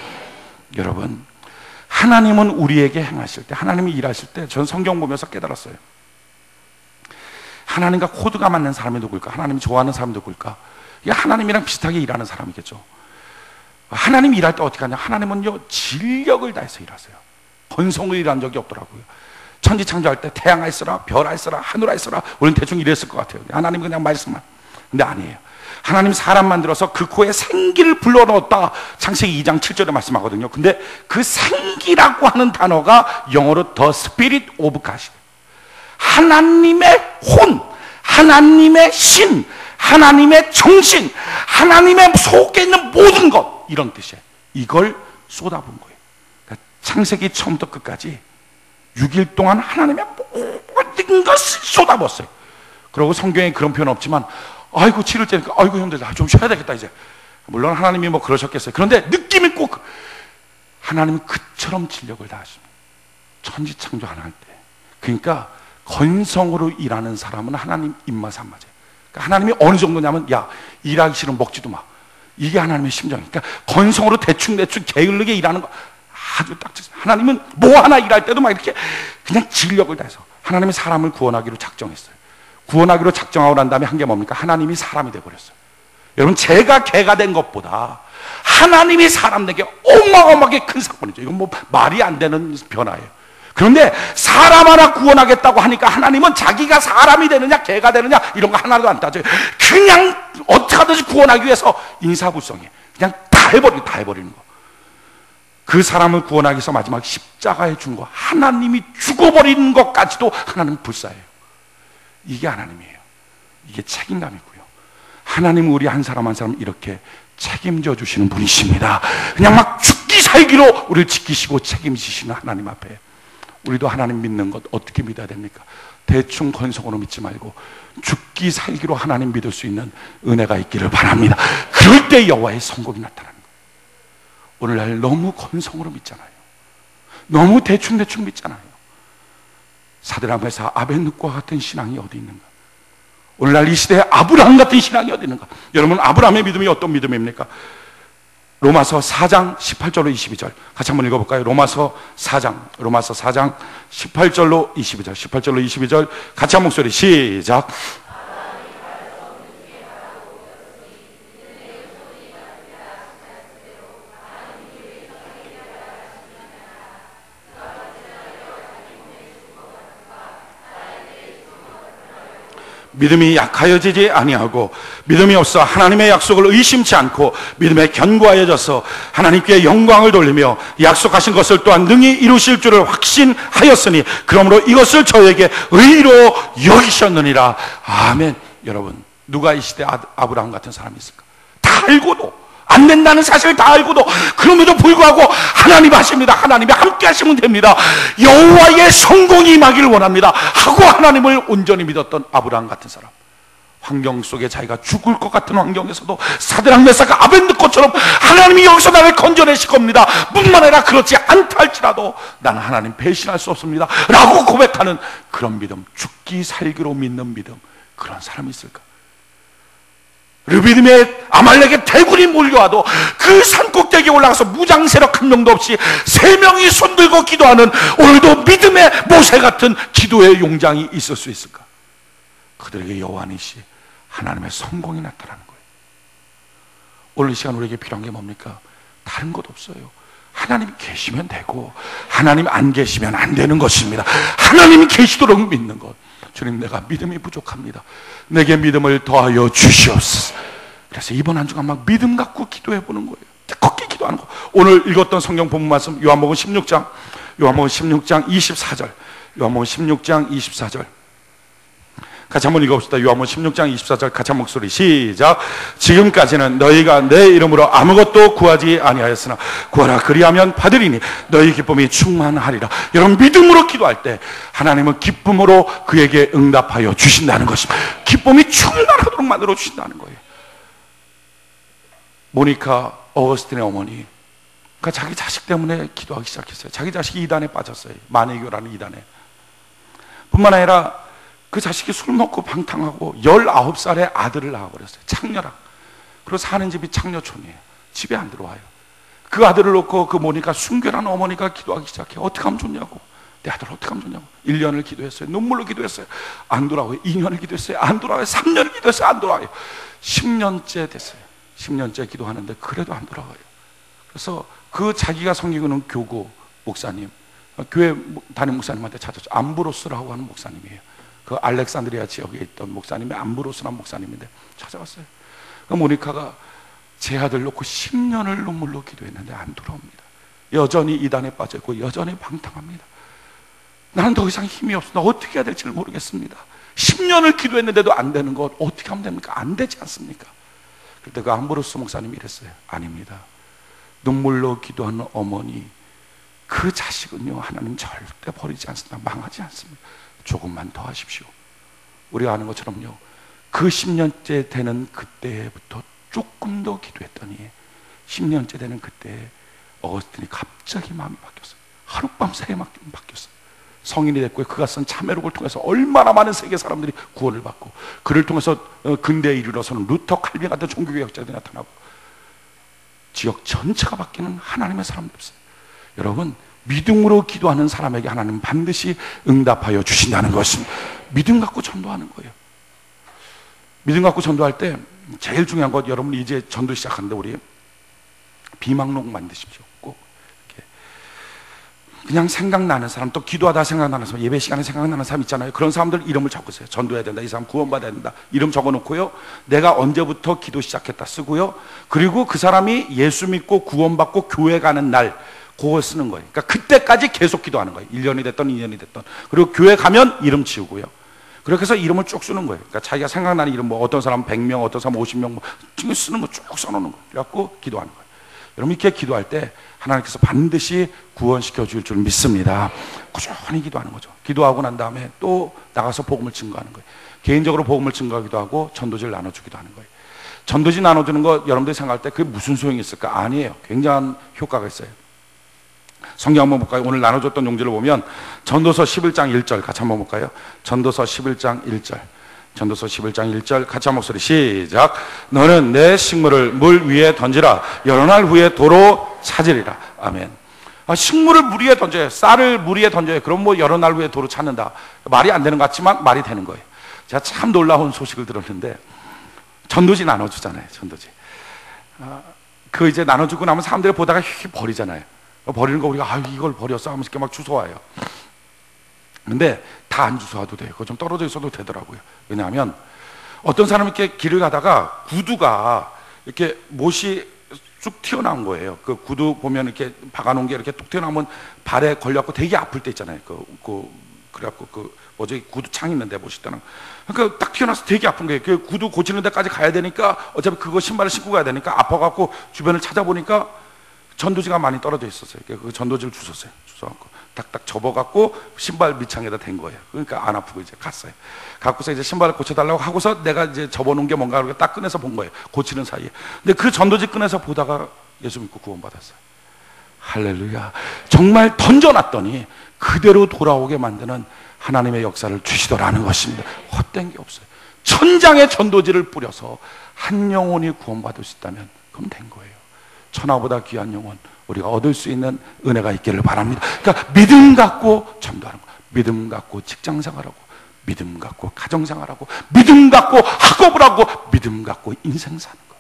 여러분, 하나님은 우리에게 행하실 때, 하나님이 일하실 때, 전 성경 보면서 깨달았어요. 하나님과 코드가 맞는 사람이 누굴까? 하나님이 좋아하는 사람이 누굴까? 이게 하나님이랑 비슷하게 일하는 사람이겠죠. 하나님이 일할 때 어떻게 하냐? 하나님은요, 진력을 다해서 일하세요. 건성으로 일한 적이 없더라고요. 천지 창조할 때 태양 알쓰라, 별 알쓰라, 하늘 알쓰라, 우리는 대충 이랬을 것 같아요. 하나님은 그냥 말씀만. 근데 아니에요. 하나님 사람 만들어서 그 코에 생기를 불러넣었다. 창세기 2장 7절에 말씀하거든요. 근데 그 생기라고 하는 단어가 영어로 The Spirit of God. 하나님의 혼, 하나님의 신, 하나님의 정신, 하나님의 속에 있는 모든 것, 이런 뜻이에요. 이걸 쏟아본 거예요. 그러니까 창세기 처음부터 끝까지 6일 동안 하나님의 모든 것을 쏟아붓었어요. 그리고 성경에 그런 표현 없지만, 아이고 7일째니까 아이고 힘들다, 좀 쉬어야 되겠다 이제. 물론 하나님이 뭐 그러셨겠어요. 그런데 느낌이 꼭 하나님은 그처럼 진력을 다하십니다. 천지 창조 안 할 때. 그러니까 건성으로 일하는 사람은 하나님 입맛 안 맞아요. 그러니까 하나님이 어느 정도냐면, 야, 일하기 싫으면 먹지도 마. 이게 하나님의 심정이니까, 그러니까 건성으로 대충 게을르게 일하는 거 아주 딱 좋습니다. 하나님은 뭐 하나 일할 때도 막 이렇게 그냥 진력을 다해서. 하나님이 사람을 구원하기로 작정했어요. 구원하기로 작정하고 난 다음에 한 게 뭡니까? 하나님이 사람이 되어버렸어요. 여러분, 제가 개가 된 것보다 하나님이 사람 된 게 어마어마하게 큰 사건이죠. 이건 뭐 말이 안 되는 변화예요. 그런데 사람 하나 구원하겠다고 하니까 하나님은 자기가 사람이 되느냐 개가 되느냐 이런 거 하나도 안 따져요. 그냥 어떻게 하든지 구원하기 위해서 인사불성해. 그냥 다 해버리는 거. 그 사람을 구원하기 위해서 마지막 십자가에 준 거, 하나님이 죽어버리는 것까지도 하나님은 불사해요. 이게 하나님이에요. 이게 책임감이고요. 하나님은 우리 한 사람 한 사람 이렇게 책임져 주시는 분이십니다. 그냥 막 죽기 살기로 우리를 지키시고 책임지시는 하나님 앞에 우리도 하나님 믿는 것 어떻게 믿어야 됩니까? 대충 건성으로 믿지 말고 죽기 살기로 하나님 믿을 수 있는 은혜가 있기를 바랍니다. 그럴 때 여호와의 성공이 나타나는 거예요. 오늘날 너무 건성으로 믿잖아요. 너무 대충 믿잖아요. 사드라메사 아벤느고와 같은 신앙이 어디 있는가? 오늘날 이 시대에 아브라함 같은 신앙이 어디 있는가? 여러분, 아브라함의 믿음이 어떤 믿음입니까? 로마서 4장 18절로 22절 같이 한번 읽어볼까요? 로마서 4장 18절로 22절 18절로 22절 같이 한 목소리 시작. 믿음이 약하여지지 아니하고 믿음이 없어 하나님의 약속을 의심치 않고 믿음에 견고하여져서 하나님께 영광을 돌리며 약속하신 것을 또한 능히 이루실 줄을 확신하였으니 그러므로 이것을 저에게 의로 여기셨느니라. 아멘. 여러분, 누가 이 시대 아브라함 같은 사람이 있을까? 다 알고도 안 된다는 사실을 다 알고도 그럼에도 불구하고 하나님 하십니다. 하나님이 함께 하시면 됩니다. 여호와의 성공이 임하기를 원합니다 하고 하나님을 온전히 믿었던 아브라함 같은 사람. 환경 속에 자기가 죽을 것 같은 환경에서도 사드락 메삭 아벤느고처럼 하나님이 여기서 나를 건져내실 겁니다. 뿐만 아니라 그렇지 않다 할지라도 나는 하나님 배신할 수 없습니다 라고 고백하는 그런 믿음, 죽기 살기로 믿는 믿음, 그런 사람이 있을까? 르비딤에 아말렉의 대군이 몰려와도 그 산꼭대기에 올라가서 무장세력 한 명도 없이 3명이 손들고 기도하는 오늘도 믿음의 모세 같은 기도의 용장이 있을 수 있을까? 그들에게 여호와니시 하나님의 성공이 나타나는 거예요. 오늘 이 시간 우리에게 필요한 게 뭡니까? 다른 것 없어요. 하나님이 계시면 되고 하나님 안 계시면 안 되는 것입니다. 하나님이 계시도록 믿는 것. 주님, 내가 믿음이 부족합니다. 내게 믿음을 더하여 주시옵소서. 그래서 이번 한 주간 막 믿음 갖고 기도해 보는 거예요. 뜨겁게 기도하는 거. 오늘 읽었던 성경 본문 말씀 요한복음 16장 24절 요한복음 16장 24절 같이 한번 읽어봅시다. 요한복음 16장 24절 같이 한 목소리 시작. 지금까지는 너희가 내 이름으로 아무것도 구하지 아니하였으나 구하라 그리하면 받으리니 너희 기쁨이 충만하리라. 여러분, 믿음으로 기도할 때 하나님은 기쁨으로 그에게 응답하여 주신다는 것입니다. 기쁨이 충만하도록 만들어 주신다는 거예요. 모니카 어거스틴의 어머니, 그러니까 자기 자식 때문에 기도하기 시작했어요. 자기 자식이 이단에 빠졌어요. 만해교라는 이단에. 뿐만 아니라 그 자식이 술 먹고 방탕하고 19살에 아들을 낳아버렸어요. 창녀랑. 그리고 사는 집이 창녀촌이에요. 집에 안 들어와요. 그 아들을 놓고 그 모니까 순결한 어머니가 기도하기 시작해요. 어떻게 하면 좋냐고. 내 아들 어떻게 하면 좋냐고. 1년을 기도했어요. 눈물로 기도했어요. 안 돌아와요. 2년을 기도했어요. 안 돌아와요. 3년을 기도했어요. 안 돌아와요. 10년째 됐어요. 10년째 기도하는데 그래도 안 돌아와요. 그래서 그 자기가 섬기는 교구 목사님, 교회 담임 목사님한테 찾았죠. 암브로스라고 하는 목사님이에요. 그 알렉산드리아 지역에 있던 목사님이 암브로스라는 목사님인데 찾아갔어요. 그 모니카가 제 아들 놓고 10년을 눈물로 기도했는데 안 돌아옵니다. 여전히 이단에 빠져있고 여전히 방탕합니다. 나는 더 이상 힘이 없어. 나 어떻게 해야 될지를 모르겠습니다. 10년을 기도했는데도 안 되는 것 어떻게 하면 됩니까? 안 되지 않습니까? 그때 그 암브로스 목사님이 이랬어요. 아닙니다. 눈물로 기도하는 어머니, 그 자식은요 하나님 절대 버리지 않습니다. 망하지 않습니다. 조금만 더 하십시오. 우리가 아는 것처럼요, 그 10년째 되는 그때부터 조금 더 기도했더니 10년째 되는 그때 어거스틴이 갑자기 마음이 바뀌었어요. 하룻밤 새에 바뀌었어요. 성인이 됐고요. 그가 쓴 참회록을 통해서 얼마나 많은 세계 사람들이 구원을 받고, 그를 통해서 근대에 이르러서는 루터 칼빈 같은 종교개혁자들이 나타나고 지역 전체가 바뀌는 하나님의 사람들이 있어요. 여러분, 믿음으로 기도하는 사람에게 하나님은 반드시 응답하여 주신다는 것입니다. 믿음 갖고 전도하는 거예요. 믿음 갖고 전도할 때 제일 중요한 것, 여러분 이제 전도 시작하는데 우리 비망록 만드십시오. 꼭 이렇게 그냥 생각나는 사람, 또 기도하다 생각나는 사람, 예배 시간에 생각나는 사람 있잖아요. 그런 사람들 이름을 적으세요. 전도해야 된다, 이 사람 구원받아야 된다, 이름 적어놓고요, 내가 언제부터 기도 시작했다 쓰고요, 그리고 그 사람이 예수 믿고 구원받고 교회 가는 날 그거 쓰는 거예요. 그러니까 그때까지 계속 기도하는 거예요. 1년이 됐던 2년이 됐던. 그리고 교회 가면 이름 지우고요. 그렇게 해서 이름을 쭉 쓰는 거예요. 그러니까 자기가 생각나는 이름, 뭐 어떤 사람은 100명, 어떤 사람은 50명, 뭐 쓰는 거 쭉 써놓는 거예요. 그래갖고 기도하는 거예요. 여러분, 이렇게 기도할 때 하나님께서 반드시 구원시켜 줄 줄 믿습니다. 꾸준히 기도하는 거죠. 기도하고 난 다음에 또 나가서 복음을 증거하는 거예요. 개인적으로 복음을 증거하기도 하고 전도지를 나눠주기도 하는 거예요. 전도지 나눠주는 거 여러분들이 생각할 때 그게 무슨 소용이 있을까? 아니에요. 굉장한 효과가 있어요. 성경 한번 볼까요? 오늘 나눠줬던 용지를 보면 전도서 11장 1절 같이 한번 볼까요? 전도서 11장 1절. 전도서 11장 1절 같이 한 목소리 시작. 너는 내 식물을 물 위에 던지라. 여러 날 후에 도로 찾으리라. 아멘. 식물을 물 위에 던져요. 쌀을 물 위에 던져요. 그럼 뭐 여러 날 후에 도로 찾는다. 말이 안 되는 것 같지만 말이 되는 거예요. 제가 참 놀라운 소식을 들었는데, 전도지 나눠주잖아요. 전도지. 그 이제 나눠주고 나면 사람들이 보다가 버리잖아요. 버리는 거 우리가 이걸 버렸어 하면서 이렇게 막 주워와요. 근데 다 안 주워와도 돼요. 그거 좀 떨어져 있어도 되더라고요. 왜냐하면 어떤 사람이 이렇게 길을 가다가 구두가 이렇게 못이 쭉 튀어나온 거예요. 그 구두 보면 이렇게 박아놓은 게 이렇게 뚝 튀어나오면 발에 걸려갖고 되게 아플 때 있잖아요. 그래갖고 구두 창 있는데 못이 때는. 그러니까 딱 튀어나와서 되게 아픈 거예요. 그 구두 고치는 데까지 가야 되니까 어차피 그거 신발을 신고 가야 되니까 아파갖고 주변을 찾아보니까 전도지가 많이 떨어져 있었어요. 그 전도지를 주웠어요. 주워갖고 딱딱 접어갖고 신발 밑창에다 댄 거예요. 그러니까 안 아프고 이제 갔어요. 갖고서 이제 신발을 고쳐달라고 하고서 내가 이제 접어놓은 게 뭔가 그렇게 딱 꺼내서 본 거예요. 고치는 사이에. 근데 그 전도지 꺼내서 보다가 예수 믿고 구원받았어요. 할렐루야. 정말 던져놨더니 그대로 돌아오게 만드는 하나님의 역사를 주시더라는 것입니다. 헛된 게 없어요. 천장에 전도지를 뿌려서 한 영혼이 구원받을 수 있다면 그럼 된 거예요. 천하보다 귀한 영혼 우리가 얻을 수 있는 은혜가 있기를 바랍니다. 그러니까 믿음 갖고 전도하는 거, 믿음 갖고 직장생활하고, 믿음 갖고 가정생활하고, 믿음 갖고 학업을 하고, 믿음 갖고 인생 사는 거.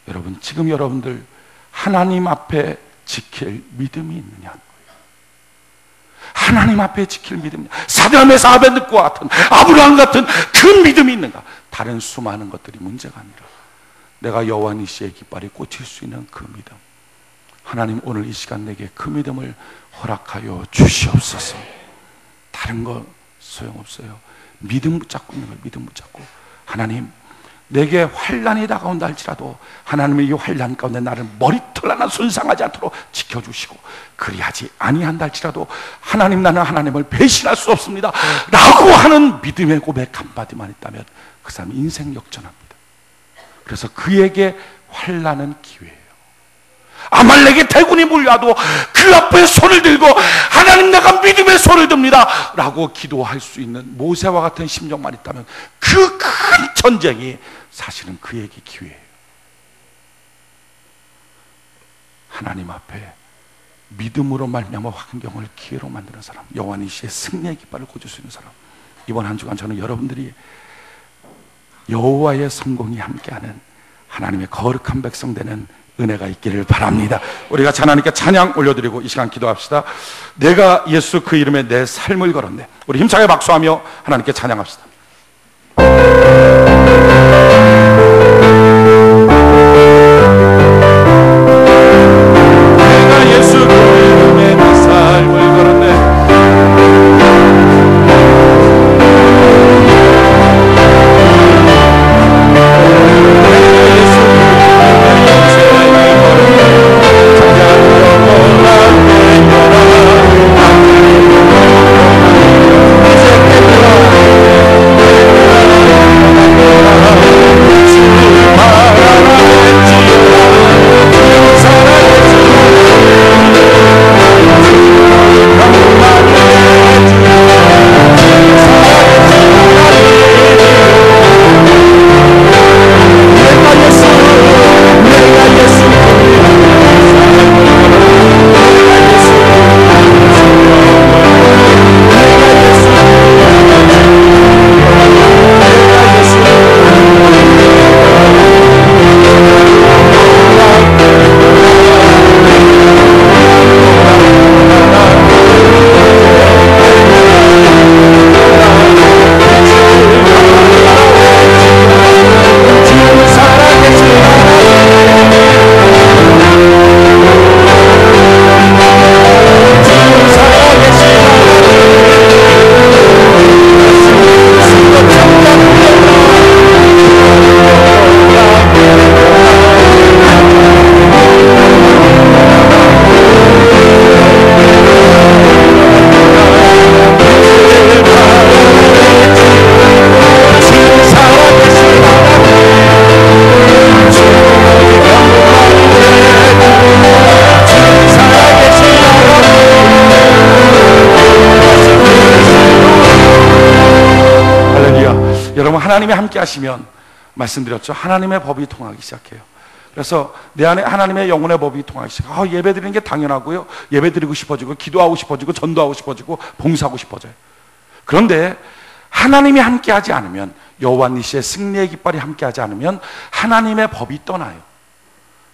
여러분, 지금 여러분들 하나님 앞에 지킬 믿음이 있느냐? 하나님 앞에 지킬 믿음, 사람의 아벤과 같은, 아브라함 같은 그 믿음이 있는가? 다른 수많은 것들이 문제가 아니라 내가 여호와 니시의 깃발에 꽂힐 수 있는 그 믿음. 하나님, 오늘 이 시간 내게 그 믿음을 허락하여 주시옵소서. 다른 거 소용없어요. 믿음 붙잡고 있는 걸 믿음 붙잡고, 하나님, 내게 환난이 다가온다 할지라도 하나님의 이 환난 가운데 나를 머리털 하나 손상하지 않도록 지켜주시고, 그리하지 아니한다 할지라도 하나님, 나는 하나님을 배신할 수 없습니다 라고 하는 믿음의 고백 한마디만 있다면 그 사람이 인생 역전합니다. 그래서 그에게 환난은 기회예요. 아말렉의 대군이 몰려와도 그 앞에 손을 들고 하나님, 내가 믿음의 손을 듭니다 라고 기도할 수 있는 모세와 같은 심정만 있다면 그 큰 전쟁이 사실은 그에게 기회예요. 하나님 앞에 믿음으로 말미암아 환경을 기회로 만드는 사람, 여호와 니시의 승리의 깃발을 꽂을 수 있는 사람. 이번 한 주간 저는 여러분들이 여호와의 성공이 함께하는 하나님의 거룩한 백성 되는 은혜가 있기를 바랍니다. 우리가 하나님께 찬양 올려드리고 이 시간 기도합시다. 내가 예수 그 이름에 내 삶을 걸었네. 우리 힘차게 박수하며 하나님께 찬양합시다. 내가 예수 그 이름에 내 삶을 걸었네. 여러분, 하나님이 함께 하시면, 말씀드렸죠, 하나님의 법이 통하기 시작해요. 그래서 내 안에 하나님의 영혼의 법이 통하기 시작해요. 예배 드리는 게 당연하고요, 예배 드리고 싶어지고, 기도하고 싶어지고, 전도하고 싶어지고, 봉사하고 싶어져요. 그런데 하나님이 함께 하지 않으면, 여호와 니시의 승리의 깃발이 함께 하지 않으면 하나님의 법이 떠나요.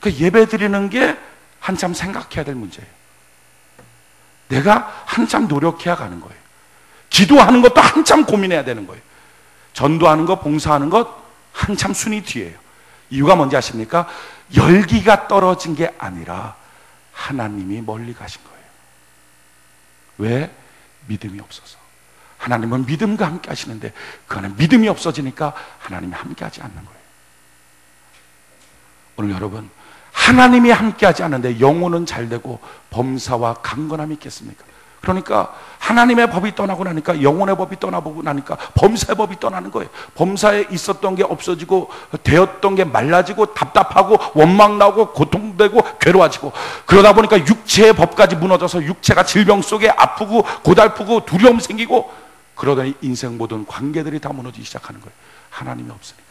그 예배 드리는 게 한참 생각해야 될 문제예요. 내가 한참 노력해야 가는 거예요. 기도하는 것도 한참 고민해야 되는 거예요. 전도하는 것, 봉사하는 것 한참 순위 뒤에요. 이유가 뭔지 아십니까? 열기가 떨어진 게 아니라 하나님이 멀리 가신 거예요. 왜? 믿음이 없어서. 하나님은 믿음과 함께 하시는데 그 안에 믿음이 없어지니까 하나님이 함께 하지 않는 거예요. 오늘 여러분, 하나님이 함께 하지 않는데 영혼은 잘 되고 범사와 강건함이 있겠습니까? 그러니까 하나님의 법이 떠나고 나니까, 영혼의 법이 떠나보고 나니까 범사의 법이 떠나는 거예요. 범사에 있었던 게 없어지고, 되었던 게 말라지고, 답답하고, 원망 나고, 고통되고, 괴로워지고, 그러다 보니까 육체의 법까지 무너져서 육체가 질병 속에 아프고 고달프고 두려움 생기고, 그러더니 인생 모든 관계들이 다 무너지기 시작하는 거예요. 하나님이 없으니까.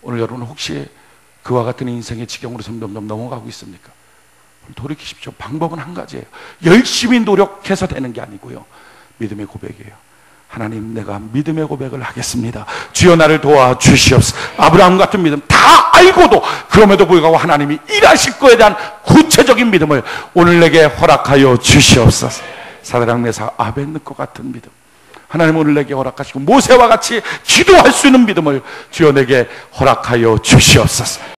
오늘 여러분, 혹시 그와 같은 인생의 지경으로 점점 넘어가고 있습니까? 돌이키십시오. 방법은 한 가지예요. 열심히 노력해서 되는 게 아니고요, 믿음의 고백이에요. 하나님, 내가 믿음의 고백을 하겠습니다. 주여 나를 도와주시옵소서. 아브라함 같은 믿음, 다 알고도 그럼에도 불구하고 하나님이 일하실 거에 대한 구체적인 믿음을 오늘 내게 허락하여 주시옵소서. 사드락 메삭 아벳느고 같은 믿음, 하나님 오늘 내게 허락하시고, 모세와 같이 기도할 수 있는 믿음을 주여 내게 허락하여 주시옵소서.